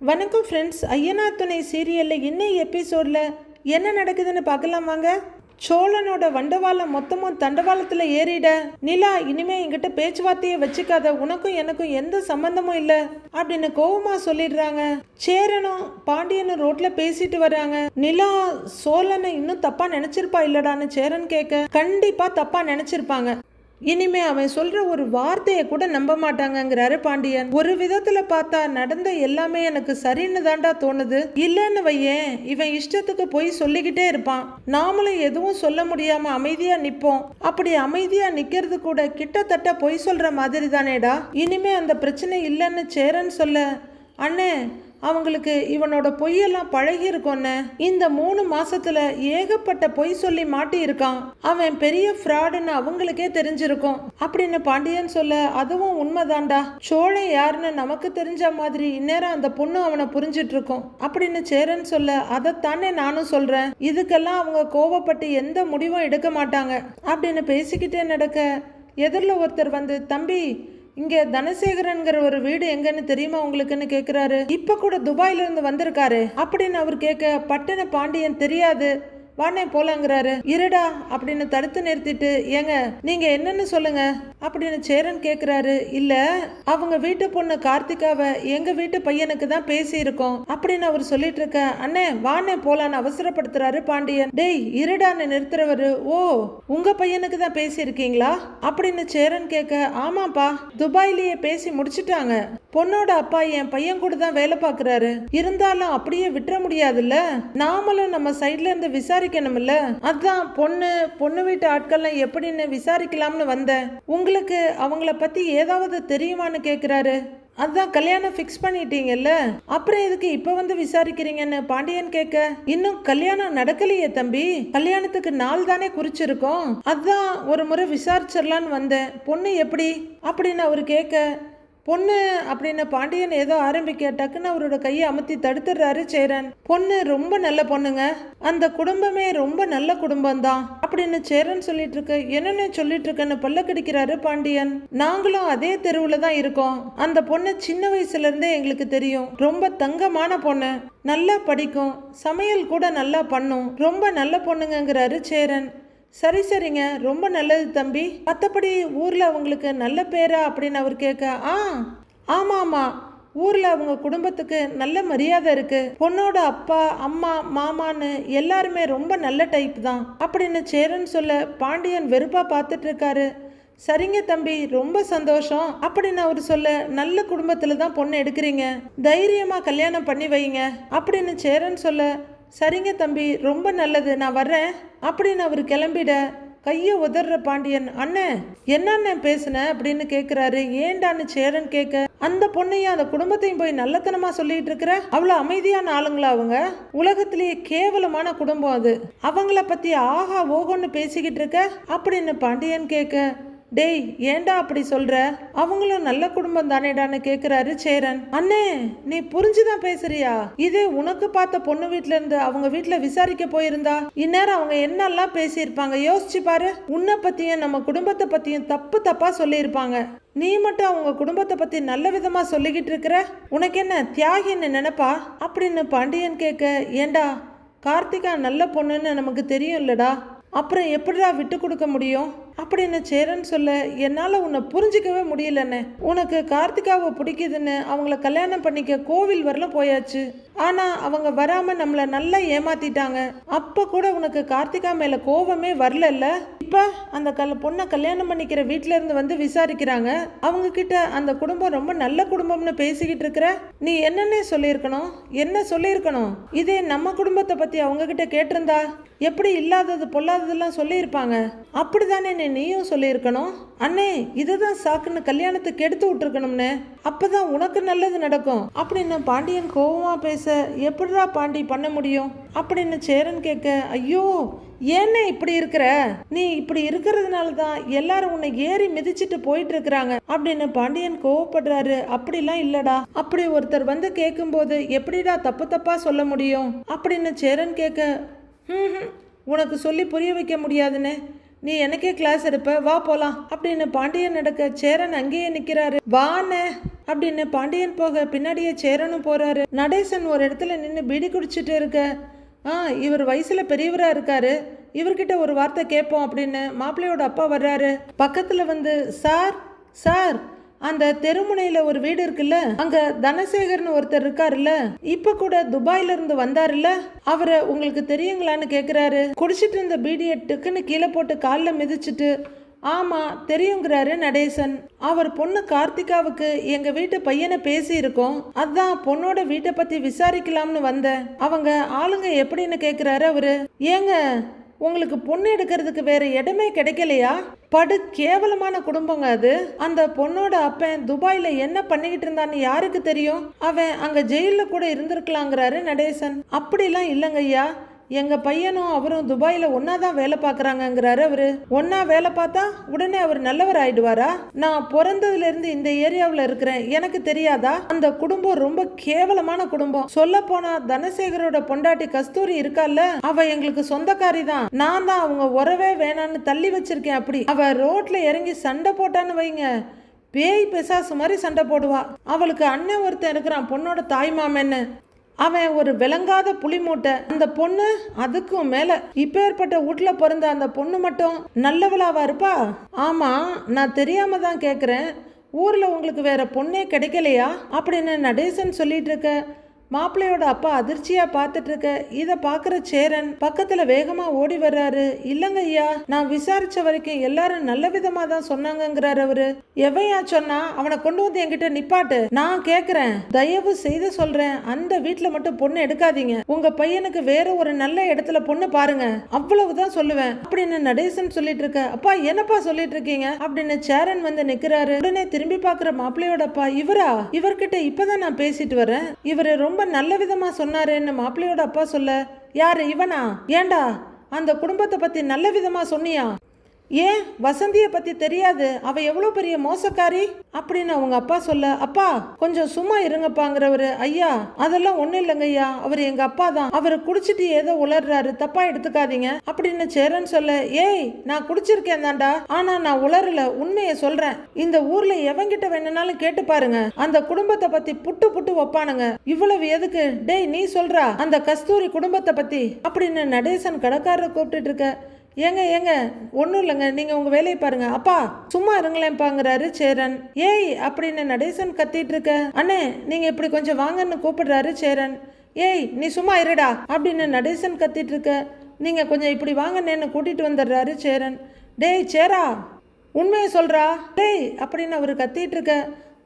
வணக்கம் ஃப்ரெண்ட்ஸ். ஐயனார் துணை சீரியலில் இன்னும் எபிசோடில் என்ன நடக்குதுன்னு பார்க்கலாம் வாங்க. சோழனோட வண்டவாளம் மொத்தமும் தண்டவாளத்தில் ஏறிட, நிலா இனிமே என்கிட்ட பேச்சுவார்த்தையை வச்சுக்காத, உனக்கும் எனக்கும் எந்த சம்பந்தமும் இல்லை அப்படின்னு கோவமா சொல்லிடுறாங்க. சேரனும் பாண்டியனும் ரோட்ல பேசிட்டு வர்றாங்க. நிலா சோழனை இன்னும் தப்பா நினைச்சிருப்பா இல்லடான்னு சேரன் கேட்க, கண்டிப்பா தப்பா நினைச்சிருப்பாங்க, இனிமே அவன் சொல்ற ஒரு வார்த்தையை கூட நம்ப மாட்டாங்கிறாரு பாண்டியன். ஒரு விதத்துல பார்த்தா நடந்த எல்லாமே எனக்கு சரின்னு தாண்டா தோணுது. இல்லன்னு வையேன், இவன் இஷ்டத்துக்கு போய் சொல்லிக்கிட்டே இருப்பான், நாமளும் எதுவும் சொல்ல முடியாம அமைதியா நிப்போம். அப்படி அமைதியா நிக்கிறது கூட கிட்டத்தட்ட பொய் சொல்ற மாதிரி தானேடா. இனிமே அந்த பிரச்சனை இல்லைன்னு சேரன் சொல்ல, அண்ணே அவங்களுக்கு இவனோட பொய்யெல்லாம் பழகி இருக்கோன்னு இந்த 3 மாசத்துல ஏகப்பட்ட பொய் சொல்லி மாட்டி இருக்கான், அவன் பெரிய ஃப்ராடுன்னு அவங்களுக்கே தெரிஞ்சிருக்கும் அப்படின்னு பாண்டியன் சொல்ல, அதுவும் உண்மைதான்டா, சோழன் யாருன்னு நமக்கு தெரிஞ்ச மாதிரி இந்நேரம் அந்த பொண்ணு அவனை புரிஞ்சிட்டு இருக்கும் அப்படின்னு சேரன் சொல்ல, அதைத்தானே நானும் சொல்றேன், இதுக்கெல்லாம் அவங்க கோவப்பட்டு எந்த முடிவும் எடுக்க மாட்டாங்க அப்படின்னு பேசிக்கிட்டே நடக்க, எதிரில் ஒருத்தர் வந்து, தம்பி இங்க தனசேகரன்கிற ஒரு வீடு எங்கன்னு தெரியுமா உங்களுக்குன்னு கேக்குறாரு. இப்ப கூட துபாயில இருந்து வந்திருக்காரு அப்படின்னு அவர் கேட்க, பட்டண பாண்டியன் தெரியாது, வானே போலாங்கிறாரு. இருடா அப்படின்னு தடுத்து நிறுத்திட்டு, ஏங்க நீங்க என்னன்னு சொல்லுங்க அப்படின்னு சேரன் கேக்குறாரு. இல்ல, அவங்க வீட்டு பொண்ணு கார்த்திகாவை எங்க வீட்டு பையனுக்கு தான் பேசி இருக்கோம் அப்படின்னு அவர் சொல்லிட்டு இருக்க, அண்ணே வானே போலான்னு அவசரப்படுத்துறாரு பாண்டியன். டேய் இருடான்னு நிறுத்துறவரு, ஓ உங்க பையனுக்கு தான் பேசி இருக்கீங்களா அப்படின்னு சேரன் கேட்க, ஆமாப்பா துபாயிலேயே பேசி முடிச்சுட்டாங்க, பொண்ணோட அப்பா என் பையன் கூட தான் வேலை பார்க்கறாரு, இருந்தாலும் அப்படியே விட்டுற முடியாதுல்ல, நாமளும் நம்ம சைட்ல இருந்து விசாரிக்கணும்ல, அதான் பொண்ணு வீட்டு ஆட்கள்லாம் எப்படின்னு விசாரிக்கலாம்னு வந்தேன், உங்களுக்கு அவங்கள பத்தி ஏதாவது தெரியுமான்னு கேக்குறாரு. அதான் கல்யாணம் ஃபிக்ஸ் பண்ணிட்டீங்கல்ல, அப்புறம் எதுக்கு இப்ப வந்து விசாரிக்கிறீங்கன்னு பாண்டியன் கேட்க, இன்னும் கல்யாணம் நடக்கலையே தம்பி, கல்யாணத்துக்கு நாள் தானே குறிச்சிருக்கோம், அதான் ஒரு முறை விசாரிச்சிடலான்னு வந்தேன், பொண்ணு எப்படி அப்படின்னு அவரு கேட்க, பொண்ணு அப்படின்னு பாண்டியன் ஏதோ ஆரம்பிக்க, டக்குன்னு அவரோட கையை அமுத்தி தடுத்துடுறாரு சேரன். பொண்ணு ரொம்ப நல்ல பொண்ணுங்க, அந்த குடும்பமே ரொம்ப நல்ல குடும்பம் தான் அப்படின்னு சேரன் சொல்லிட்டு இருக்கு. என்னன்னு சொல்லிட்டு இருக்கன்னு பல்ல கடிக்கிறாரு பாண்டியன். நாங்களும் அதே தெருவுல தான் இருக்கோம், அந்த பொண்ணு சின்ன வயசுல இருந்தே எங்களுக்கு தெரியும், ரொம்ப தங்கமான பொண்ணு, நல்லா படிக்கும், சமையல் கூட நல்லா பண்ணும், ரொம்ப நல்ல பொண்ணுங்கிறாரு சேரன். சரி சரிங்க, ரொம்ப நல்லது தம்பி, மற்றபடி ஊர்ல அவங்களுக்கு நல்ல பேரா அப்படின்னு அவர் கேட்க, ஆமா ஆமா, ஊர்ல அவங்க குடும்பத்துக்கு நல்ல மரியாதை இருக்கு, பொண்ணோட அப்பா அம்மா மாமான்னு எல்லாருமே ரொம்ப நல்ல டைப் தான் அப்படின்னு சேரன் சொல்ல, பாண்டியன் வெறுப்பா பார்த்துட்டு இருக்காரு. சரிங்க தம்பி, ரொம்ப சந்தோஷம் அப்படின்னு அவர் சொல்ல, நல்ல குடும்பத்துல தான் பொண்ணு எடுக்கிறீங்க, தைரியமா கல்யாணம் பண்ணி வைங்க அப்படின்னு சேரன் சொல்ல, சரிங்க தம்பி ரொம்ப நல்லது, நான் வர்றேன் அப்படின்னு அவர் கிளம்பிட, கையை உதற பாண்டியன், அண்ணன் என்ன பேசுன அப்படின்னு கேட்குறாரு. ஏண்டான்னு சேரன் கேட்க, அந்த பொண்ணையும் அந்த குடும்பத்தையும் போய் நல்லத்தனமா சொல்லிட்டு இருக்கிற, அவ்வளோ அமைதியான ஆளுங்களா அவங்க, உலகத்திலேயே கேவலமான குடும்பம் அது, அவங்கள பத்தி ஆஹா ஓகோன்னு பேசிக்கிட்டு இருக்க அப்படின்னு பாண்டியன் கேட்க, டேய் ஏண்டா அப்படி சொல்ற, அவங்களும் நல்ல குடும்பம் தானேடான்னு கேக்குறாரு சேரன். அண்ணே நீ புரிஞ்சுதான் பேசுறியா, இதே உனக்கு பார்த்த பொண்ணு வீட்டுல இருந்து அவங்க வீட்டுல விசாரிக்க போயிருந்தா இந்நேரம் அவங்க என்னெல்லாம் பேசியிருப்பாங்க யோசிச்சு பாரு, உன்னை பத்தியும் நம்ம குடும்பத்தை பத்தியும் தப்பு தப்பா சொல்லியிருப்பாங்க, நீ மட்டும் அவங்க குடும்பத்தை பத்தி நல்ல விதமா சொல்லிக்கிட்டு இருக்கிற, உனக்கு என்ன தியாகின்னு நினைப்பா அப்படின்னு பாண்டியன் கேட்க, ஏண்டா கார்த்திகா நல்ல பொண்ணுன்னு நமக்கு தெரியும் இல்லடா, அப்புறம் எப்படிடா விட்டு கொடுக்க முடியும் அப்படின்னு சேரன் சொல்ல, என்னால் உன்னை புரிஞ்சிக்கவே முடியலன்னு, உனக்கு கார்த்திகாவை பிடிக்குதுன்னு அவங்கள கல்யாணம் பண்ணிக்க கோவில் வரல போயாச்சு, ஆனால் அவங்க வராமல் நம்மளை நல்லா ஏமாத்திட்டாங்க, அப்போ கூட உனக்கு கார்த்திகா மேலே கோவமே வரலல்ல, இப்போ அந்த பொண்ணை கல்யாணம் பண்ணிக்கிற வீட்டில இருந்து வந்து விசாரிக்கிறாங்க, அவங்க கிட்ட அந்த குடும்பம் ரொம்ப நல்ல குடும்பம்னு பேசிக்கிட்டு இருக்கிற, நீ என்னன்னே சொல்லியிருக்கணும், என்ன சொல்லியிருக்கணும், இதே நம்ம குடும்பத்தை பற்றி அவங்க கிட்ட கேட்டிருந்தா எப்படி இல்லாதது பொல்லாததெல்லாம் சொல்லியிருப்பாங்க, அப்படிதானே நீயும் சொல்லியிருக்கணும், அண்ணே இதுதான் சாக்குன்னு கல்யாணத்துக்கு எடுத்து விட்டுருக்கணும்னு, அப்பதான் உனக்கு நல்லது நடக்கும் அப்படின்னு பாண்டியன் கோவமா பேச, எப்படிடா பாண்டி பண்ண முடியும் அப்படின்னு சேரன் கேட்க, ஐயோ ஏன்னே இப்படி இருக்கிற, நீ இப்படி இருக்கிறதுனால தான் எல்லாரும் உன்னை ஏறி மிதிச்சிட்டு போயிட்டு இருக்கிறாங்க அப்படின்னு பாண்டியன் கோவப்படுறாரு. அப்படிலாம் இல்லடா, அப்படி ஒருத்தர் வந்து கேட்கும்போது எப்படிடா தப்பு தப்பா சொல்ல முடியும் அப்படின்னு சேரன் கேட்க, உனக்கு சொல்லி புரிய வைக்க முடியாதுன்னு, நீ எனக்கே கிளாஸ் எடுப்ப, வா போலாம் அப்படின்னு பாண்டியன் நடக்க சேரன் அங்கேயே நிக்கிறாரு. வாண்ணே அப்படின்னு பாண்டியன் போக பின்னாடியே சேரனும் போறாரு. நடேசன் ஒரு இடத்துல நின்று பீடி குடிச்சிட்டு இருக்க, இவர் வயசுல பெரியவரா இருக்காரு, இவர்கிட்ட ஒரு வார்த்தை கேட்போம் அப்படின்னு மாப்பிள்ளையோட அப்பா வர்றாரு. பக்கத்துல வந்து, சார் சார், அந்த தெருமுனையில ஒரு வீடு இருக்குல்ல, அங்க தனசேகர்னு ஒருத்தர் இருக்காருல்ல, இப்ப கூட துபாயில இருந்து வந்தாருல்ல, அவரை உங்களுக்கு தெரியுங்களான்னு கேக்குறாரு. குடிச்சிட்டு இருந்த பீடியை டக்குன்னு கீழே போட்டு காலில் மிதிச்சிட்டு, ஆமா தெரியுங்கிறாரு நடேசன். அவர் பொண்ணு கார்த்திகாவுக்கு எங்க வீட்டு பையனை பேசி இருக்கோம், அதான் பொண்ணோட வீட்டை பத்தி விசாரிக்கலாம்னு வந்தேன். அவங்க ஆளுங்க எப்படின்னு கேக்குறாரு அவரு. ஏங்க, உங்களுக்கு பொண்ணு எடுக்கிறதுக்கு வேற இடமே கிடைக்கலையா? படு கேவலமான குடும்பங்க அது. அந்த பொண்ணோட அப்பன் துபாயில என்ன பண்ணிக்கிட்டு இருந்தான்னு யாருக்கு தெரியும்? அவன் அங்க ஜெயில கூட இருந்திருக்கலாங்கிறாரு நடேசன். அப்படிலாம் இல்லைங்க ஐயா, எங்க பையனும் அவரும் துபாயில ஒன்னாதான் வேலை பார்க்கறாங்கிறாரு அவரு. ஒன்னா வேலை பார்த்தா உடனே அவர் நல்லவர் ஆயிடுவாரா? நான் பிறந்ததுல இருந்து இந்த ஏரியாவில் இருக்கிறேன், எனக்கு தெரியாதா? அந்த குடும்பம் ரொம்ப கேவலமான குடும்பம். சொல்ல போனா தனசேகரோட பொண்டாட்டி கஸ்தூரி இருக்கால, அவ எங்களுக்கு சொந்தக்காரி தான். நான் தான் அவங்க உறவே வேணான்னு தள்ளி வச்சிருக்கேன். அப்படி அவ ரோட்ல இறங்கி சண்டை போட்டான்னு வைங்க, பேய் பெசாசு மாதிரி சண்டை போடுவா. அவளுக்கு அண்ணன் ஒருத்தன் இருக்கிறான், பொண்ணோட தாய் மாமன்னு. அவன் ஒரு விளங்காத புலி மூட்டை. அந்த பொண்ணு அதுக்கும் மேல. இப்பேற்பட்ட வீட்டுல பிறந்த அந்த பொண்ணு மட்டும் நல்லவளாவா இருப்பா? ஆமா, நான் தெரியாம தான் கேக்குறேன், ஊர்ல உங்களுக்கு வேற பொண்ணே கிடைக்கலையா அப்படின்னு நடேசன் சொல்லிட்டு இருக்க. மாப்பிள்ளையோட அப்பா அதிர்ச்சியா பார்த்துட்டு இருக்க. இதை பாக்குற சேரன் பக்கத்துல வேகமா ஓடி வர்றாரு. இல்லங்க ஐயா, நான் விசாரிச்ச வரைக்கும் எல்லாரும் நல்ல விதமா தான் சொன்னாங்கிறாரு அவரு. எவையா சொன்னா? அவனை கொண்டு வந்து என்கிட்ட நிப்பாட்டு, நான் கேக்குறேன். தயவு செய்து சொல்றேன், அந்த வீட்டுல மட்டும் பொண்ணு எடுக்காதீங்க. உங்க பையனுக்கு வேற ஒரு நல்ல இடத்துல பொண்ணு பாருங்க, அவ்வளவுதான் சொல்லுவேன் அப்படின்னு நடேசன் சொல்லிட்டு இருக்க. அப்பா என்னப்பா சொல்லிட்டு இருக்கீங்க அப்படின்னு சேரன் வந்து நிக்கிறாரு. உடனே திரும்பி பாக்குற மாப்பிள்ளையோட அப்பா, இவரா? இவர்கிட்ட இப்பதான் நான் பேசிட்டு வரேன், இவரு ரொம்ப நல்ல விதமா சொன்னாருன்னு மாப்பிள்ளையோட அப்பா சொல்ல. யாரு இவனா? ஏண்டா அந்த குடும்பத்தை பத்தி நல்ல விதமா சொன்னியா? ஏன் வசந்தியை பத்தி தெரியாது? அவ எவ்வளவு பெரிய மோசக்காரி அப்படின்னு அவங்க அப்பா சொல்ல. அப்பா கொஞ்சம் சும்மா இருங்கப்பாங்கிறவரு. ஐயா அதெல்லாம் ஒண்ணும் இல்லைங்க ஐயா, அவர் எங்க அப்பா தான், அவரு குடிச்சிட்டு ஏதோ உளர்றாரு, தப்பா எடுத்துக்காதீங்க அப்படின்னு சேரன் சொல்ல. ஏய், நான் குடிச்சிருக்கேன் தாண்டா, ஆனா நான் உளரல, உண்மையை சொல்றேன். இந்த ஊர்ல எவங்கிட்ட வேணும்னாலும் கேட்டு பாருங்க, அந்த குடும்பத்தை பத்தி புட்டு புட்டு வைப்பானுங்க. இவ்வளவு எதுக்கு? டேய் நீ சொல்றா அந்த கஸ்தூரி குடும்பத்தை பத்தி அப்படின்னு நடேசன் கடைக்காரரை கூப்பிட்டு இருக்க. ஏங்க ஒன்றும் இல்லைங்க, நீங்கள் உங்கள் வேலையை பாருங்க. அப்பா சும்மா இருங்களேன்பாங்கிறாரு சேரன். ஏய் அப்படின்னு நடேசன் கத்திட்டு இருக்க. அண்ணே நீங்கள் இப்படி கொஞ்சம் வாங்கன்னு கூப்பிடுறாரு சேரன். ஏய் நீ சும்மா இருடா அப்படின்னு நடேசன் கத்திட்டு இருக்க. நீங்கள் கொஞ்சம் இப்படி வாங்கண்ணேன்னு கூட்டிட்டு வந்துடுறாரு சேரன். டேய் சேரா, உண்மையை சொல்றா டேய் அப்படின்னு அவர் கத்திட்டு இருக்க.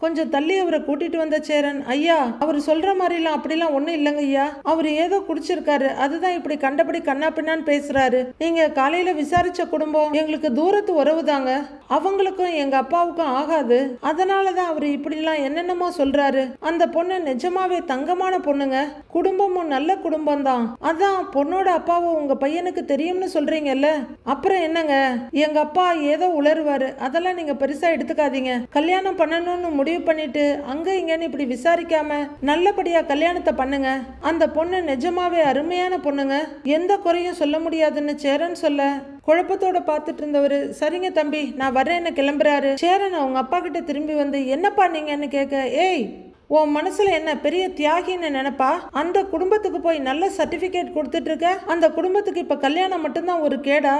கொஞ்சம் தள்ளி அவரை கூட்டிட்டு வந்த சேரன். ஐயா அவர் சொல்ற மாதிரிலாம் அப்படிலாம் ஒன்றும் இல்லைங்க ஐயா, அவர் ஏதோ குடிச்சிருக்காரு, அதுதான் இப்படி கண்டபடி கண்ணா பின்னான்னு பேசுறாரு. நீங்க காலையில விசாரிச்ச குடும்பம் எங்களுக்கு தூரத்து உறவு தாங்க, அவங்களுக்கும் எங்க அப்பாவுக்கும் ஆகாது, அதனாலதான் அவர் இப்படிலாம் என்னென்னமோ சொல்றாரு. அந்த பொண்ணு நிஜமாவே தங்கமான பொண்ணுங்க, குடும்பமும் நல்ல குடும்பம் தான். அதான் பொண்ணோட அப்பாவும் உங்க பையனுக்கு தெரியும்னு சொல்றீங்கல்ல, அப்புறம் என்னங்க, எங்க அப்பா ஏதோ உளருவாரு, அதெல்லாம் நீங்க பெருசா எடுத்துக்காதீங்க. கல்யாணம் பண்ணணும்னு முடிவு பண்ணிட்டு அங்க இங்கன்னு இப்படி விசாரிக்காம நல்லபடியா கல்யாணத்தை பண்ணுங்க. அந்த பொண்ணு நிஜமாவே அருமையான பொண்ணுங்க, எந்த குறையும் சொல்ல முடியாதுன்னு சேரன் சொல்ல. குழப்பத்தோட பார்த்துட்டு இருந்தவரு, சரிங்க தம்பி நான் வர்றேன்னு கிளம்புறாரு. சேரன் அவங்க அப்பா கிட்ட திரும்பி வந்து, என்னப்பா நீங்கன்னு கேட்க. ஏய் உன் மனசுல என்ன பெரிய தியாகின்னு நினைப்பா? அந்த குடும்பத்துக்கு போய் நல்ல சர்டிபிகேட் கொடுத்துட்டு இருக்க, அந்த குடும்பத்துக்கு இப்ப கல்யாணம் மட்டும்தான் ஒரு கேடா?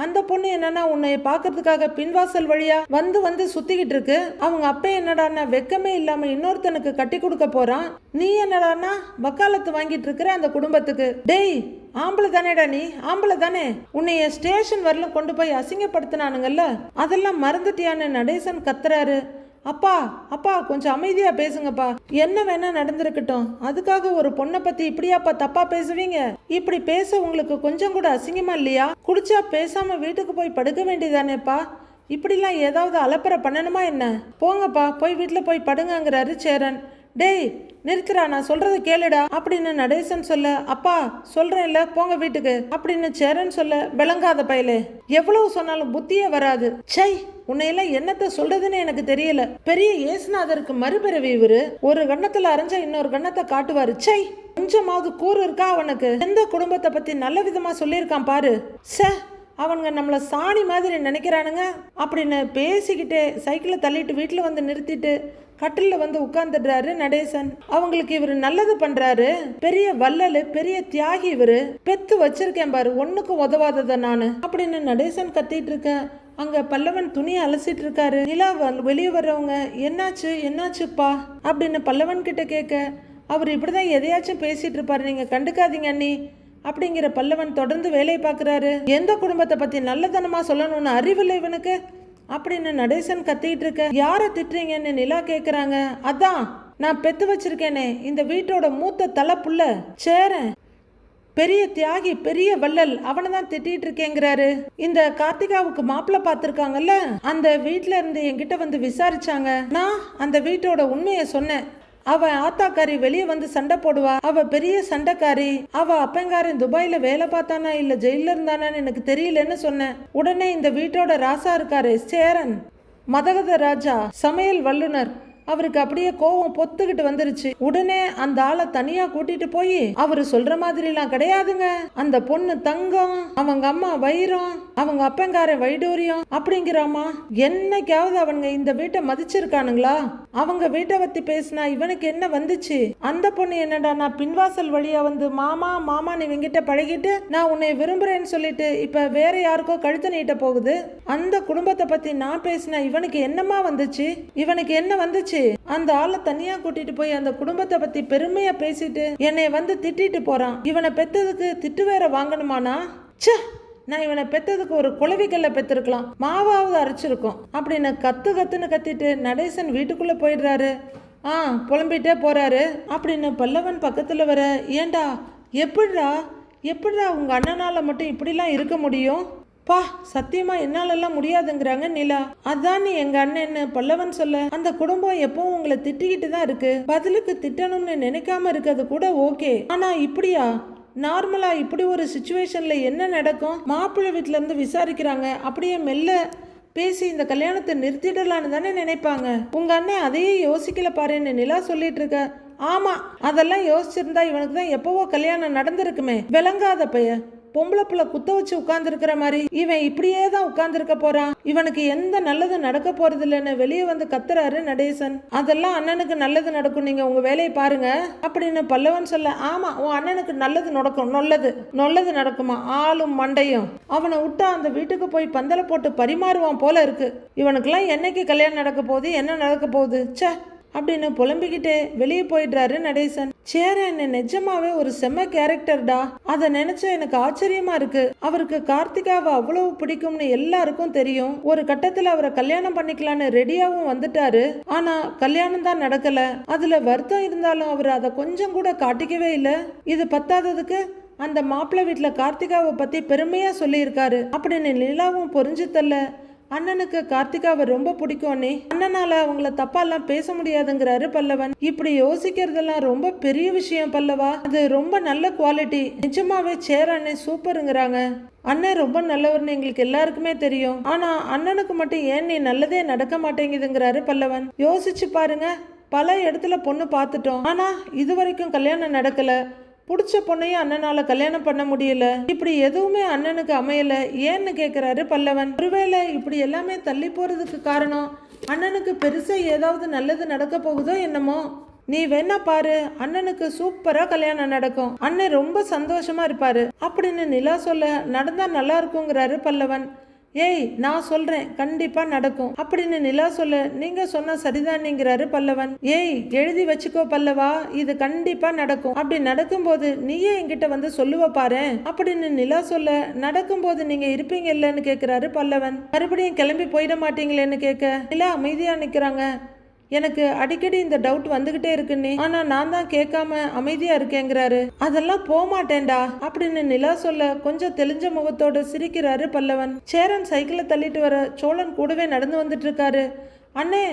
அந்த பொண்ணு என்னன்னா உன்னை பாக்குறதுக்காக பின்வாசல் வழியா வந்து சுத்திக்கிட்டு இருக்கு. அவங்க அப்பா என்னடான்னா வெக்கமே இல்லாம இன்னொருத்தனுக்கு கட்டி கொடுக்க போறான், நீ என்னடான்னா வக்காலத்து வாங்கிட்டு இருக்கிற அந்த குடும்பத்துக்கு. டேய் ஆம்பளை தானேடா நீ, ஆம்பளை தானே, உன்னைய ஸ்டேஷன் வரலும் கொண்டு போய் அசிங்கப்படுத்தினானுங்கல்ல, அதெல்லாம் மறந்துட்டியான்னு நடேசன் கத்துறாரு. அப்பா அப்பா கொஞ்சம் அமைதியா பேசுங்கப்பா, என்ன வேணா நடந்திருக்கட்டும், அதுக்காக ஒரு பொண்ணை பத்தி இப்படியாப்பா தப்பா பேசுவீங்க? இப்படி பேச உங்களுக்கு கொஞ்சம் கூட அசிங்கமா இல்லையா? குடிச்சா பேசாம வீட்டுக்கு போய் படுக்க வேண்டியதானேப்பா, இப்படிலாம் ஏதாவது அலப்பறை பண்ணணுமா என்ன? போங்கப்பா போய் வீட்டுல போய் படுங்கிறாரு சேரன். டேய் நிறுத்துறா, நான் சொல்றத கேளுடா அப்படின்னு நடேசன் சொல்ல. அப்பா சொல்றேன்ல போங்க வீட்டுக்கு அப்படின்னு சேரன் சொல்ல. விளங்காத பயலே, எவ்வளவு சொன்னாலும் புத்தியே வராது. சை, உன்னையெல்லாம் என்னத்த சொல்றதுன்னு எனக்கு தெரியல. பெரிய ஏசுநாதருக்கு மறுபிறவி இவரு, ஒரு கண்ணத்துல அரைஞ்சா இன்னொரு கண்ணத்தை காட்டுவாரு. சை, கொஞ்சமாவது கூறு இருக்கா அவனுக்கு? எந்த குடும்பத்தை பத்தி நல்ல விதமா சொல்லியிருக்கான் பாரு. சே அவனுங்க நம்மளை சாணி மாதிரி நினைக்கிறானுங்க அப்படின்னு பேசிக்கிட்டே சைக்கிளை தள்ளிட்டு வீட்டில் வந்து நிறுத்திட்டு கட்டிலில் வந்து உட்கார்ந்துடுறாரு நடேசன். அவங்களுக்கு இவர் நல்லது பண்றாரு, பெரிய வள்ளல், பெரிய தியாகி இவரு, பெத்து வச்சிருக்கேன் பாரு, ஒன்னுக்கும் உதவாதத நானு அப்படின்னு நடேசன் கத்திட்டு இருக்கேன். அங்க பல்லவன் துணியை அலசிட்டு இருக்காரு. நிலா வெளியே வர்றவங்க என்னாச்சுப்பா அப்படின்னு பல்லவன் கிட்ட கேட்க, அவர் இப்படிதான் எதையாச்சும் பேசிட்டு இருப்பாரு, நீங்க கண்டுக்காதீங்க அண்ணி அப்படிங்கிற பல்லவன் தொடர்ந்து வேலையை பார்க்குறாரு. எந்த குடும்பத்தை பற்றி நல்லதனமாக சொல்லணும்னு அறிவில்லை இவனுக்கு அப்படின்னு நடேசன் கத்திட்டு இருக்க. யாரை திட்டுறீங்கன்னு நிலா கேட்குறாங்க. அதான் நான் பெத்து வச்சிருக்கேனே இந்த வீட்டோட மூத்த தலை புள்ள சேரன், பெரிய தியாகி, பெரிய வள்ளல், அவனை தான் திட்டிட்டு இருக்கேங்கிறாரு. இந்த கார்த்திகாவுக்கு மாப்பிள்ளை பார்த்துருக்காங்கல்ல, அந்த வீட்டில இருந்து என்கிட்ட வந்து விசாரிச்சாங்க. நான் அந்த வீட்டோட உண்மையை சொன்னேன். அவ ஆத்தாக்காரி வெளியே வந்து சண்டை போடுவா, அவ பெரிய சண்டைக்காரி, அவ அப்பங்காரன் துபாயில வேலை பார்த்தானா இல்ல ஜெயில இருந்தானான்னு எனக்கு தெரியலன்னு சொன்னேன். உடனே இந்த வீட்டோட ராசா இருக்காரு சேரன், மதகத ராஜா, சமையல் வல்லுனர், அவருக்கு அப்படியே கோவம் பொத்துக்கிட்டு வந்துருச்சு. உடனே அந்த ஆளை தனியா கூட்டிட்டு போய் அவரு சொல்ற மாதிரி எல்லாம் கிடையாதுங்க, அந்த பொண்ணு தங்கம், அவங்க அம்மா வைரம், அவங்க அப்பங்கார வைடூரியம் அப்படிங்கிறாமா. என்னைக்காவது அவங்க இந்த வீட்டை மதிச்சிருக்கானுங்களா? அவங்க வீட்டை பத்தி பேசினா இவனுக்கு என்ன வந்துச்சு? அந்த பொண்ணு என்னடா நான் பின்வாசல் வழியா வந்து மாமா மாமா நீ இவங்கிட்ட பழகிட்டு நான் உன்னை விரும்புறேன்னு சொல்லிட்டு இப்ப வேற யாருக்கோ கழுத்து நீட்ட போகுது. அந்த குடும்பத்தை பத்தி நான் பேசினா இவனுக்கு என்னமா வந்துச்சு? இவனுக்கு என்ன வந்துச்சு? அந்த ஆளை தனியா கூட்டிட்டு போய் அந்த குடும்பத்தை பத்தி பெருமையா பேசிட்டு என்னை வந்து திட்டிட்டு போறான். இவனை பெத்ததுக்கு திட்டு வேற வாங்கணுமானா? ச்சே, நான் இவனை பெத்ததுக்கு ஒரு குளவிக்கல்ல பெத்திருக்கலாம், மாவாவது அரைச்சிருக்கும் அப்படின்னு கத்துன்னு கத்திட்டு நடேசன் வீட்டுக்குள்ள போயிடுறாரு. புலம்பிட்டே போறாரு. அப்படின்னு பல்லவன் பக்கத்துல வர, ஏண்டா எப்படிடா உங்க அண்ணனால மட்டும் இப்படிலாம் இருக்க முடியும்? பா, சத்தியமா என்னாலெல்லாம் முடியாதுங்கிறாங்க நிலா. அதான் நீ எங்க அண்ணன்னு பல்லவன் சொல்ல, அந்த குடும்பம் எப்பவும் உங்களை திட்டிக்கிட்டு தான் இருக்கு, பதிலுக்கு திட்டணும்னு நினைக்காம இருக்கிறது கூட ஓகே. ஆனா இப்படியா? நார்மலா இப்படி ஒரு சிச்சுவேஷன்ல என்ன நடக்கும்? மாப்பிள்ளை வீட்டுல இருந்து விசாரிக்கிறாங்க, அப்படியே மெல்ல பேசி இந்த கல்யாணத்தை நிறுத்திடலான்னு தானே நினைப்பாங்க. உங்க அண்ணன் அதையே யோசிக்கல பாருன்னு நிலா சொல்லிட்டு இருக்க. ஆமா, அதெல்லாம் யோசிச்சிருந்தா இவனுக்கு தான் எப்பவோ கல்யாணம் நடந்திருக்குமே. விளங்காத பைய, பொம்பளை புள்ள குத்த வச்சு உட்கார்ந்து இருக்கிற மாதிரி இவன் இப்படியே தான் உட்கார்ந்துருக்க போறான், இவனுக்கு எந்த நல்லது நடக்க போறது இல்லைன்னு வெளியே வந்து கத்துறாரு நடேசன். அதெல்லாம் அண்ணனுக்கு நல்லது நடக்கும், நீங்க உங்க வேலையை பாருங்க அப்படின்னு பல்லவன் சொல்ல. ஆமா, உன் அண்ணனுக்கு நல்லது நடக்கும், நல்லது நடக்குமா? ஆளும் மண்டையும் அவனை விட்டா அந்த வீட்டுக்கு போய் பந்தல போட்டு பரிமாறுவான் போல இருக்கு. இவனுக்கெல்லாம் என்னைக்கு கல்யாணம் நடக்க போகுது, என்ன நடக்க போகுது சே அப்படின்னு புலம்பிக்கிட்டே வெளியே போயிடுறாரு நடேசன். சேரன் நிஜமாவே ஒரு செம்ம கேரக்டர்டா, அதை நினைச்சா எனக்கு ஆச்சரியமா இருக்கு. அவருக்கு கார்த்திகாவை அவ்வளவு பிடிக்கும்னு எல்லாருக்கும் தெரியும். ஒரு கட்டத்துல அவரை கல்யாணம் பண்ணிக்கலான்னு ரெடியாவும் வந்துட்டாரு. ஆனா கல்யாணம் தான் நடக்கல. அதுல வருத்தம் இருந்தாலும் அவர் அதை கொஞ்சம் கூட காட்டிக்கவே இல்லை. இது பத்தாததுக்கு அந்த மாப்பிள்ளை வீட்டுல கார்த்திகாவை பத்தி பெருமையா சொல்லியிருக்காரு அப்படின்னு நிலாவும் புரிஞ்சு தள்ள. அண்ணனுக்கு கார்த்திகாவை ரொம்ப பிடிக்கும் அண்ணே, அண்ணனால அவங்கள தப்பாலாம் பேச முடியாதுங்கிறாரு பல்லவன். இப்படி யோசிக்கிறதெல்லாம் ரொம்ப பெரிய விஷயம் பல்லவா, அது ரொம்ப நல்ல குவாலிட்டி. நிஜமாவே சேர் அண்ணே சூப்பருங்கிறாங்க. அண்ணன் ரொம்ப நல்லவர்னு எங்களுக்கு எல்லாருக்குமே தெரியும். ஆனா அண்ணனுக்கு மட்டும் ஏன் நீ நல்லதே நடக்க மாட்டேங்குதுங்கிறாரு பல்லவன். யோசிச்சு பாருங்க, பல இடத்துல பொண்ணு பார்த்துட்டோம், ஆனா இது வரைக்கும் கல்யாணம் நடக்கல. பிடிச்ச பொண்ணையும் அண்ணனால கல்யாணம் பண்ண முடியல. இப்படி எதுவுமே அண்ணனுக்கு அமையல, ஏன்னு கேக்குறாரு பல்லவன். ஒருவேளை இப்படி எல்லாமே தள்ளி போறதுக்கு காரணம் அண்ணனுக்கு பெருசா ஏதாவது நல்லது நடக்க போகுதோ என்னமோ. நீ வேணா பாரு, அண்ணனுக்கு சூப்பரா கல்யாணம் நடக்கும், அண்ணன் ரொம்ப சந்தோஷமா இருப்பாரு அப்படின்னு நிலா சொல்ல. நடந்தா நல்லா இருக்குங்கிறாரு பல்லவன். ஏய், நான் சொல்றேன் கண்டிப்பா நடக்கும் அப்படின்னு நிலா சொல்ல. நீங்க சொன்னா சரிதான்ங்கிறாரு பல்லவன். ஏய், எழுதி வச்சுக்கோ பல்லவா, இது கண்டிப்பா நடக்கும். அப்படி நடக்கும்போது நீயே என்கிட்ட வந்து சொல்லுவ பாரு அப்படின்னு நிலா சொல்ல. நடக்கும்போது நீங்க இருப்பீங்க இல்லன்னு கேக்குறாரு பல்லவன். மறுபடியும் கிளம்பி போயிட மாட்டீங்களேன்னு கேட்க நிலா அமைதியா நிக்கிறாங்க. எனக்கு அடிக்கடி இந்த டவுட் வந்துகிட்டே இருக்குன்னு, ஆனா நான் தான் கேட்காம அமைதியா இருக்கேங்கிறாரு. அதெல்லாம் போக மாட்டேன்டா அப்படின்னு நிலா சொல்ல. கொஞ்சம் தெளிஞ்ச முகத்தோட சிரிக்கிறாரு பல்லவன். சேரன் சைக்கிளை தள்ளிட்டு வர சோழன் கூடவே நடந்து வந்துட்டு இருக்காரு. அண்ணே,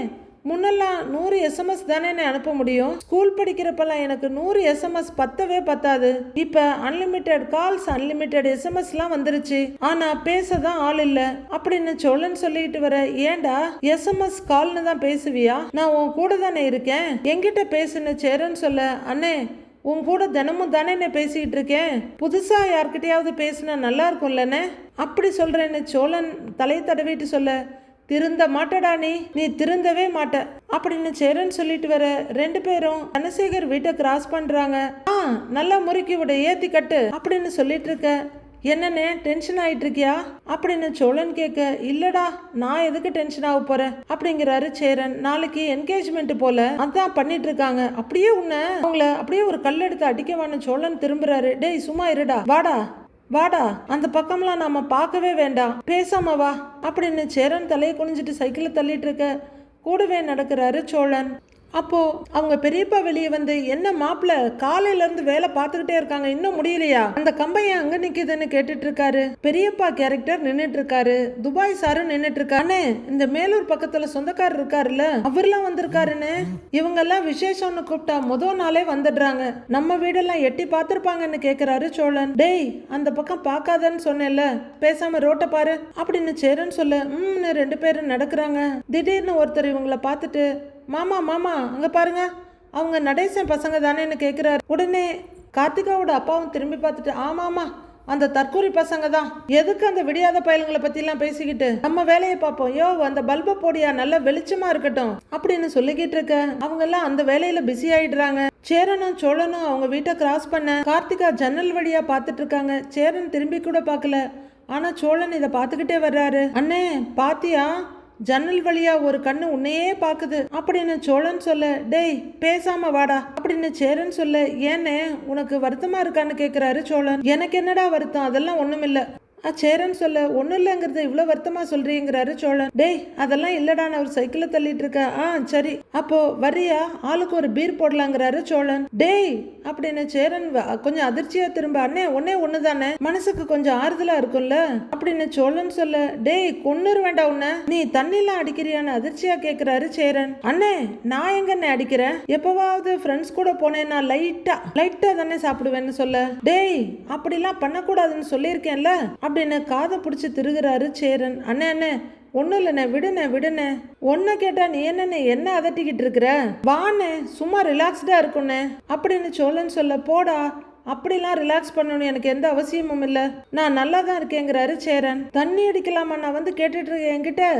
முன்னெல்லாம் 100 SMS தானே அனுப்ப முடியும், ஸ்கூல் படிக்கிறப்பெல்லாம் எனக்கு 100 SMS பத்தவே பத்தாது. இப்ப அன்லிமிட்டெட் கால்ஸ், அன்லிமிட்டெட் SMS வந்துருச்சு, ஆனா பேசதான் ஆள் இல்ல அப்படின்னு சோழன் சொல்லிட்டு வர. ஏண்டா SMS கால்னு தான் பேசுவியா? நான் உன் கூட தானே இருக்கேன், என்கிட்ட பேசுன்னு சேரன் சொல்ல. அண்ணே, உன் கூட தினமும் தானே நான் பேசிக்கிட்டு இருக்கேன், புதுசா யார்கிட்டயாவது பேசினா நல்லா இருக்கும்லண்ணே அப்படி சொல்றேன்னு சோழன் தலை தடவிட்டு சொல்ல, திருந்த மாட்டடா நீ திருந்தவே மாட்ட அப்படின்னு சேரன் சொல்லிட்டு வர 2 பேரும் தனசேகர் வீட்டை கிராஸ் பண்றாங்க. நல்லா முறுக்கி விட ஏத்தி கட்டு அப்படின்னு சொல்லிட்டு இருக்க, என்னண்ணே டென்ஷன் ஆயிட்டு இருக்கியா அப்படின்னு சோழன் கேட்க, இல்லடா நான் எதுக்கு டென்ஷன் ஆக போறேன் அப்படிங்கிறாரு சேரன். நாளைக்கு என்கேஜ்மெண்ட் போல அதான் பண்ணிட்டு இருக்காங்க, அப்படியே அவங்கள அப்படியே ஒரு கல் எடுத்து அடிக்கவான்னு சோழன் திரும்புறாரு. டேய் சும்மா இருடா, வாடா அந்த பக்கம்லாம் நாம பார்க்கவே வேண்டாம், பேசாம வா அப்படின்னு சேரன் தலையை குனிஞ்சிட்டு சைக்கிளை தள்ளிட்டு இருக்க கூடவே நடக்கிறாரு சோழன். அப்போ அவங்க பெரியப்பா வெளியே வந்து, என்ன மாப்பிள்ள காலையில இருந்து வேலை பார்த்துக்கிட்டே இருக்காங்க, இன்னும் முடியலையா, அந்த கம்பையன் அங்க நிக்குதுன்னு கேட்டுட்டு இருக்காரு. பெரியப்பா கேரக்டர் நின்னுட்டு இருக்காரு, துபாய் சாரு நின்னுட்டு இருக்கானே, இந்த மேலூர் பக்கத்துல சொந்தக்காரர் இருக்காருல்ல அவர்லாம் வந்திருக்காருன்னு. இவங்க எல்லாம் விசேஷம்னு கூப்பிட்டா முதல் நாளே வந்துடுறாங்க, நம்ம வீடெல்லாம் எட்டி பார்த்திருப்பாங்கன்னு கேக்குறாரு சோழன். டேய் அந்த பக்கம் பார்க்காதன்னு சொன்னேன்ல, பேசாம ரோட்டை பாரு அப்படின்னு சேரன் சொல்ல, 2 பேரும் நடக்கிறாங்க. திடீர்னு ஒருத்தர் இவங்களை பார்த்துட்டு, மாமா அங்க பாருங்க, அவங்க நடேசன் பசங்க தானேன்னு கேட்கிறாரு. உடனே கார்த்திகாவோட அப்பாவும் திரும்பி பார்த்துட்டு, ஆமாமா அந்த தற்கூரி பசங்க தான், எதுக்கு அந்த விடியாத பயலுங்களை பத்தி எல்லாம் பேசிக்கிட்டு, நம்ம வேலையை பார்ப்போம், யோ அந்த பல்ப போடியா நல்ல வெளிச்சமா இருக்கட்டும் அப்படின்னு சொல்லிக்கிட்டு இருக்க, அவங்க எல்லாம் அந்த வேலையில பிஸி ஆயிடுறாங்க. சேரனும் சோழனும் அவங்க வீட்டை கிராஸ் பண்ண கார்த்திகா ஜன்னல் வழியா பார்த்துட்டு இருக்காங்க. சேரன் திரும்பி கூட பார்க்கல, ஆனா சோழன் இதை பார்த்துக்கிட்டே வர்றாரு. அண்ணே பாத்தியா, ஜன்னல் வழியா ஒரு கண்ணு உன்னையே பாக்குது அப்படின்னு சோழன் சொல்ல, டேய் பேசாம வாடா அப்படின்னு சேரன் சொல்ல, ஏன்னே உனக்கு வருத்தமா இருக்கான்னு கேக்குறாரு சோழன். எனக்கு என்னடா வருத்தம், அதெல்லாம் ஒண்ணுமில்ல. சேரன் சொல்ல, ஒன்றும் இல்லைங்கிறத இவ்வளோ வருத்தமா சொல்றீங்கிறாரு சோழன். டேய் அதெல்லாம் இல்லடான்னு அவர் சைக்கிளை தள்ளிட்டு இருக்க, சரி அப்போ வரியா, ஆளுக்கு ஒரு பீர் போடலாங்கிறாரு சோழன். டேய் அப்படின்னு சேரன் கொஞ்சம் அதிர்ச்சியா திரும்ப, அண்ணே ஒண்ணு தானே, மனசுக்கு கொஞ்சம் ஆறுதலா இருக்கும்ல அப்படின்னு சோழன் சொல்ல, டேய் கொன்னுரு வேண்டாம் உன்ன, நீ தண்ணிலாம் அடிக்கிறியான்னு அதிர்ச்சியா கேட்கிறாரு சேரன். அண்ணே நான் எங்கண்ணே அடிக்கிறேன், எப்பவாவது ஃப்ரெண்ட்ஸ் கூட போனேன்னா லைட்டா தானே சாப்பிடுவேன்னு சொல்ல, டேய் அப்படிலாம் பண்ணக்கூடாதுன்னு சொல்லியிருக்கேன்ல அப்படின்னு காதை பிடிச்சி திருகிறாரு சேரன். அண்ணே ஒன்னும் இல்லைண்ணே, விடுனே ஒன்ன கேட்டா நீ என்ன அதட்டிக்கிட்டு இருக்கிற, வாண்ணே சும்மா ரிலாக்ஸ்டா இருக்குண்ணே அப்படின்னு சோழன் சொல்ல, போடா அப்படிலாம் ரிலாக்ஸ் பண்ணணும் எனக்கு எந்த அவசியமும் இல்லை, நான் நல்லா தான் இருக்கேங்கிறாரு சேரன். தண்ணி அடிக்கலாமா, நான் வந்து கேட்டுட்டு இருக்கேன் என்கிட்ட,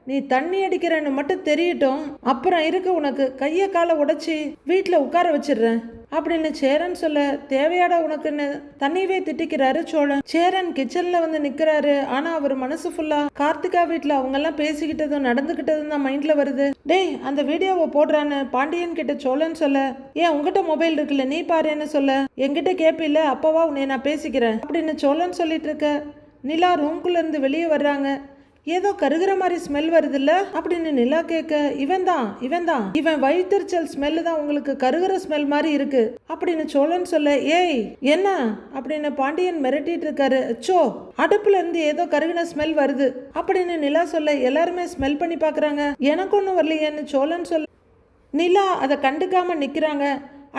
நீ தண்ணி அடிக்கிறன்னு மட்டும் தெரியட்டும், அப்புறம் இருக்கு உனக்கு கையை காலை உடைச்சி வீட்டில் உட்கார வச்சிடுறேன் அப்படின்னு சேரன் சொல்ல, தேவையாடா உனக்குன்னு தண்ணியவே திட்டிக்கிறாரு சோழன். சேரன் கிச்சன்ல வந்து நிக்கிறாரு, ஆனா அவர் மனசு ஃபுல்லா கார்த்திகா வீட்டுல அவங்க எல்லாம் பேசிக்கிட்டதும் நடந்துகிட்டதும் தான் மைண்ட்ல வருது. டேய் அந்த வீடியோவை போடுறான்னு பாண்டியன் கிட்ட சோழன் சொல்ல, ஏன் உங்ககிட்ட மொபைல் இருக்குல்ல நீ பாருன்னு சொல்ல, என்கிட்ட கேப்பில்ல அப்பவா உன்னை நான் பேசிக்கிறேன் அப்படின்னு சோழன் சொல்லிட்டு இருக்க, நிலா ரூம்குள்ள இருந்து வெளியே வர்றாங்க. ஏதோ கருகிற மாதிரி ஸ்மெல் வருது இல்ல அப்படின்னு நிலா கேட்க, இவன் தான் இவன் வயிற்றுச்சல் ஸ்மெல்லு தான் உங்களுக்கு கருகிற ஸ்மெல் மாதிரி இருக்கு அப்படின்னு சோழன் சொல்ல, ஏய் என்ன அப்படின்னு பாண்டியன் மிரட்டிட்டு இருக்காரு. சோ அடுப்புல இருந்து ஏதோ கருகின ஸ்மெல் வருது அப்படின்னு நிலா சொல்ல, எல்லாருமே ஸ்மெல் பண்ணி பாக்குறாங்க, எனக்கு ஒன்றும் வரலையேன்னு சோழன் சொல்ல, நிலா அதை கண்டுக்காம நிக்கிறாங்க.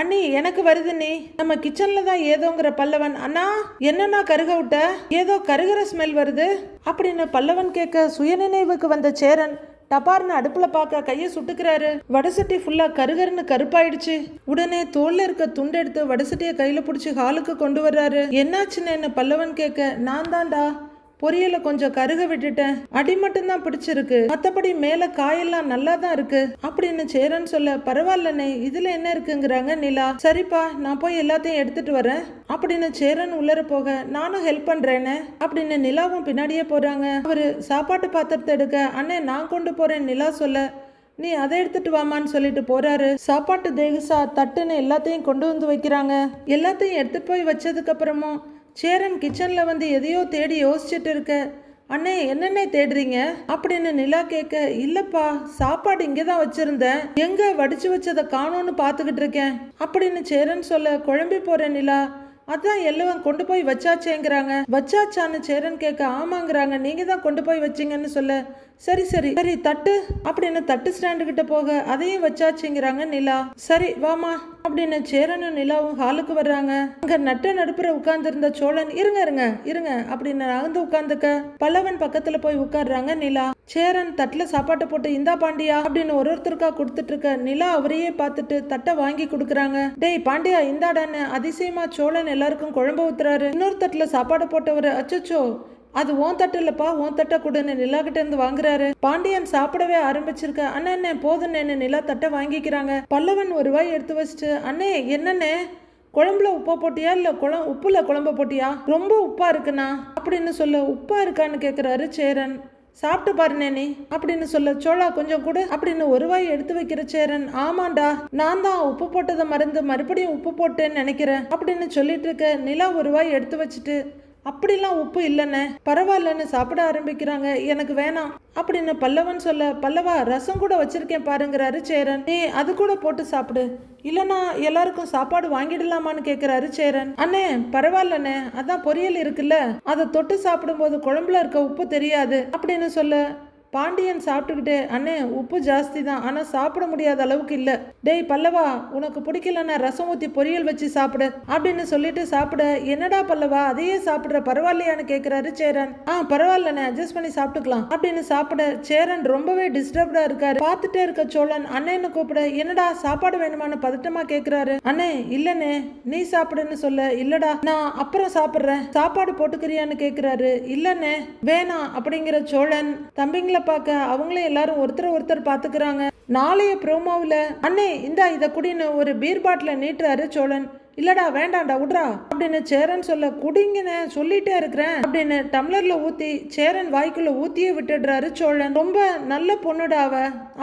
அண்ணி எனக்கு வருது, நீ நம்ம கிச்சன்ல தான் ஏதோங்கிற பல்லவன், அண்ணா என்னன்னா கருக விட்ட, ஏதோ கருகிற ஸ்மெல் வருது அப்படின்னு பல்லவன் கேட்க, சுயநினைவுக்கு வந்த சேரன் டபார்னு அடுப்புல பார்க்க கையை சுட்டுக்கிறாரு. வடசட்டி ஃபுல்லா கருகருன்னு கருப்பாயிடுச்சு. உடனே தோல்ல இருக்க துண்டு எடுத்து வடசட்டியை கையில பிடிச்சி ஹாலுக்கு கொண்டு வர்றாரு. என்னாச்சுன்னு என்ன பல்லவன் கேட்க, நான் தான்டா பொரியல கொஞ்சம் கருக விட்டுட்டேன், அடி மட்டும்தான் பிடிச்சிருக்கு, மற்றபடி மேல காயெல்லாம் நல்லா தான் இருக்கு அப்படின்னு சேரன் சொல்ல, பரவாயில்லண்ணே இதுல என்ன இருக்குங்கிறாங்க நிலா. சரிப்பா நான் போய் எல்லாத்தையும் எடுத்துட்டு வரேன் அப்படின்னு சேரன் உள்ளர போக, நானும் ஹெல்ப் பண்றேன்னு அப்படின்னு நிலாவும் பின்னாடியே போறாங்க. அவரு சாப்பாட்டு பாத்திரத்தை எடுக்க, அண்ணே நான் கொண்டு போறேன் நிலா சொல்ல, நீ அதை எடுத்துட்டு வாமான்னு சொல்லிட்டு போறாரு. சாப்பாட்டு தேகசா தட்டுன்னு எல்லாத்தையும் கொண்டு வந்து வைக்கிறாங்க. எல்லாத்தையும் எடுத்துட்டு போய் வச்சதுக்கு அப்புறமும் சேரன் கிச்சன்ல வந்து எதையோ தேடி யோசிச்சுட்டு இருக்க, அண்ணே என்னென்ன தேடுறீங்க அப்படின்னு நிலா கேட்க, இல்லப்பா சாப்பாடு இங்கதான் வச்சிருந்தேன், எங்க வடிச்சு வச்சதை காணோன்னு பாத்துக்கிட்டு இருக்கேன் அப்படின்னு சேரன் சொல்ல, குழம்பி போறேன் நிலா, அதான் எல்லவன் கொண்டு போய் வச்சாச்சேங்கிறாங்க. வச்சாச்சான்னு சேரன் கேட்க, ஆமாங்கிறாங்க, நீங்க தான் கொண்டு போய் வச்சிங்கன்னு சொல்ல, சரி சரி சரி தட்டு அப்படின்னு தட்டு ஸ்டாண்டு கிட்ட போக அதையும் வச்சாச்சுங்கிறாங்க நிலா. சரி வாமா அப்படின்னு சேரனும் நிலாவும் ஹாலுக்கு வர்றாங்க. அங்க நடுப்புற உட்கார்ந்து இருந்த சோழன் இருங்க இருங்க இருங்க அப்படின்னு நகர்ந்து உட்கார்ந்துக்க பல்லவன் பக்கத்துல போய் உட்கார்றாங்க நிலா. சேரன் தட்டுல சாப்பாட்டை போட்டு இந்தா பாண்டியா அப்படின்னு ஒருத்தருக்கா கொடுத்துட்டு இருக்க நிலா அவரையே பார்த்துட்டு தட்டை வாங்கி கொடுக்குறாங்க. டேய் பாண்டியா இந்தாடான்னு அதிசயமா சோழன் எல்லாருக்கும் குழம்பு ஊத்துறாரு. இன்னொரு தட்டுல சாப்பாடு போட்டவர் அச்சோ அது ஓன் தட்டு இல்லப்பா ஓன் தட்டை கொடுன்னு நிலா கிட்ட இருந்து வாங்குறாரு. பாண்டியன் சாப்பிடவே ஆரம்பிச்சிருக்க. அண்ணே போதுன்னு நிலா தட்டை வாங்கிக்கிறாங்க. பல்லவன் ஒரு வாய் எடுத்து வச்சுட்டு அண்ணே என்னண்ணே குழம்புல உப்பா போட்டியா இல்ல உப்புல குழம்பு போட்டியா ரொம்ப உப்பா இருக்குண்ணா அப்படின்னு சொல்ல உப்பா இருக்கான்னு கேக்குறாரு சேரன். சாப்பிட்டு பாருனே நீ அப்படின்னு சொல்ல சோழா கொஞ்சம் கூட அப்படின்னு ஒரு வாய் எடுத்து வைக்கிற சேரன். ஆமாண்டா நான் தான் உப்பு போட்டதை மறந்து மறுபடியும் உப்பு போட்டேன்னு நினைக்கிறேன் அப்படின்னு சொல்லிட்டு இருக்க நிலா ஒரு வாய் எடுத்து வச்சுட்டு அப்படிலாம் உப்பு இல்லைன்னு பரவாயில்லன்னு சாப்பிட ஆரம்பிக்கிறாங்க. எனக்கு வேணாம் அப்படின்னு பல்லவன் சொல்ல பல்லவா ரசம் கூட வச்சிருக்கேன் பாருங்கிறாரு சேரன். நீ அது கூட போட்டு சாப்பிடு இல்லைன்னா எல்லாருக்கும் சாப்பாடு வாங்கிடலாமான்னு கேட்குறாரு சேரன். அண்ணே பரவாயில்லண்ணே அதான் பொரியல் இருக்குல்ல அதை தொட்டு சாப்பிடும்போது குழம்புல இருக்க உப்பு தெரியாது அப்படின்னு சொல்ல பாண்டியன் சாப்பிட்டுக்கிட்டே அண்ணே உப்பு ஜாஸ்தி தான் ஆனால் சாப்பிட முடியாத அளவுக்கு இல்லை. டேய் பல்லவா உனக்கு பிடிக்கலன்னா ரசம் ஊற்றி பொரியல் வச்சு சாப்பிடு அப்படின்னு சொல்லிட்டு சாப்பிட என்னடா பல்லவா அதையே சாப்பிட்ற பரவாயில்லையான்னு கேட்குறாரு சேரன். பரவாயில்லண்ணே அட்ஜஸ்ட் பண்ணி சாப்பிட்டுக்கலாம் அப்படின்னு சாப்பிட சேரன் ரொம்பவே டிஸ்டர்ப்டா இருக்காரு. பார்த்துட்டே இருக்க சோழன் அண்ணன்னு கூப்பிட என்னடா சாப்பாடு வேணுமான்னு பதட்டமா கேட்குறாரு. அண்ணே இல்லண்ணே நீ சாப்பிடுன்னு சொல்ல இல்லடா நான் அப்புறம் சாப்பிட்றேன் சாப்பாடு போட்டுக்கிறியான்னு கேட்குறாரு. இல்லண்ணே வேணாம் அப்படிங்கிற சோழன் தம்பிங்களை பார்க்க அவங்களே எல்லாரும் ஒருத்தர் பார்த்துக்கிறாங்க. நாளைய ப்ரோமோவில் அண்ணே இந்தா இதை குடின்னு ஒரு பீர் பாட்டில நீட்டுறாரு சோழன். இல்லடா வேண்டாண்டா விட்றா அப்படின்னு சேரன் சொல்ல குடிங்கன்னு சொல்லிட்டே இருக்கிறேன் அப்படின்னு டம்ளர்ல ஊத்தி சேரன் வாய்க்குள்ள ஊத்தியே விட்டுடுறாரு சோழன். ரொம்ப நல்ல பொண்ணுடா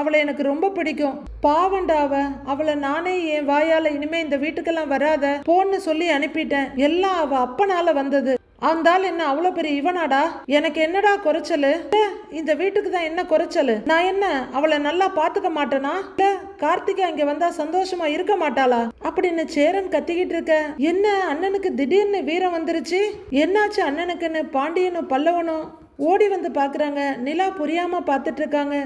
அவளை எனக்கு ரொம்ப பிடிக்கும். பாவண்டாவ அவளை நானே என் வாயால இனிமே இந்த வீட்டுக்கெல்லாம் வராத போன்னு சொல்லி அனுப்பிட்டேன். எல்லாம் அவ அப்பனால வந்தது. அவந்தால் என்ன அவ்வளோ பெரிய இவனாடா எனக்கு என்னடா குறைச்சலு இந்த வீட்டுக்கு தான் என்ன குறைச்சலு நான் என்ன அவளை நல்லா பாத்துக்க மாட்டேனா இல்ல கார்த்திகா இங்க வந்தா சந்தோஷமா இருக்க மாட்டாளா அப்படின்னு சேரன் கத்திக்கிட்டு இருக்க. என்ன அண்ணனுக்கு திடீர்னு வீரம் வந்துருச்சு என்னாச்சு அண்ணனுக்குன்னு பாண்டியனும் பல்லவனும் ஓடி வந்து பாக்குறாங்க. நிலா புரியாம பார்த்துட்டு இருக்காங்க.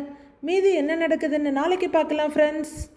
மீதி என்ன நடக்குதுன்னு நாளைக்கு பார்க்கலாம் ஃப்ரெண்ட்ஸ்.